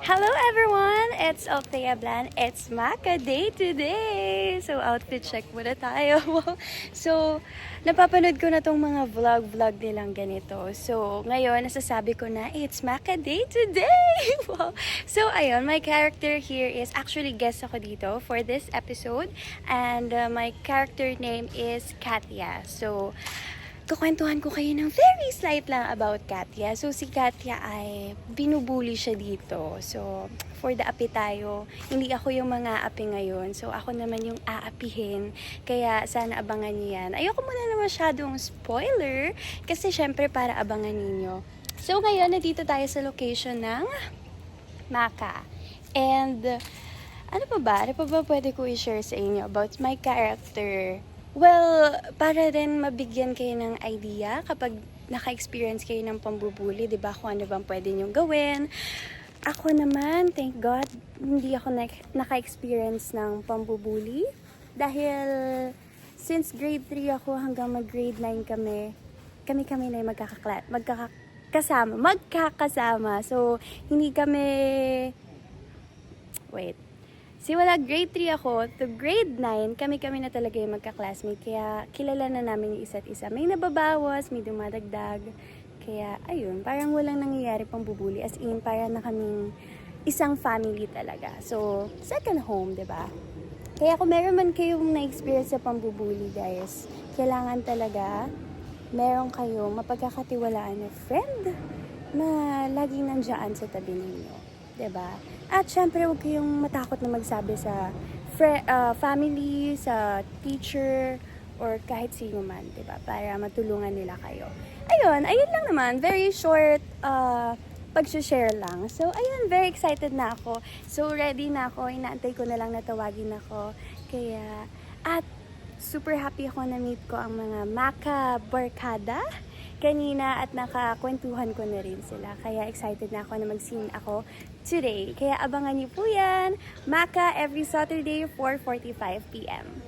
Hello everyone! It's Althea Blan. It's Maka Day today! So outfit check muna tayo. So, napapanood ko na tong mga vlog nilang ganito. So, ngayon nasasabi ko na it's Maka Day today! Wow! So, ayun, my character here is actually guest ako dito for this episode. And my character name is Katya. So, kukwentuhan ko kayo ng very slight lang about Katya. So, si Katya ay binubuli siya dito. So, for the api tayo, hindi ako yung mga api ngayon. So, ako naman yung aapihin. Kaya, sana abangan niyo yan. Ayoko muna na masyadong spoiler. Kasi, syempre, para abangan ninyo. So, ngayon, nandito tayo sa location ng Maka. And, ano pa ba? Ano pa ba pwede ko i-share sa inyo about my character? Well, para rin mabigyan kayo ng idea kapag naka-experience kayo ng pambubuli, di ba? Kung ano bang pwede nyong gawin. Ako naman, thank God, hindi ako naka-experience ng pambubuli. Dahil since grade 3 ako hanggang mag-grade 9 kami na yung magkakasama. So, hindi kami... Wait. Simula grade 3 ako to grade 9, kami na talaga yung magka-classmate. Kaya kilala na namin yung isa't isa. May nababawas, may dumadagdag. Kaya ayun, parang walang nangyayari pang bubuli. As in, parang na kaming isang family talaga. So, second home, di ba? Kaya kung meron man kayong na-experience sa pambubuli, guys, kailangan talaga meron kayong mapagkakatiwalaan na friend na laging nandiyan sa tabi ninyo. Diba? At syempre, huwag kayong matakot na magsabi sa family, sa teacher, or kahit sino man, diba? Para matulungan nila kayo. Ayun lang naman. Very short pag-share lang. So, ayun, very excited na ako. So, ready na ako. Inaantay ko na lang na tawagin ako. Kaya, at super happy ako na meet ko ang mga Maka Barkada kanina at nakakwentuhan ko na rin sila. Kaya excited na ako na mag-scene ako today. Kaya abangan niyo po yan. Maka every Saturday 4:45 p.m.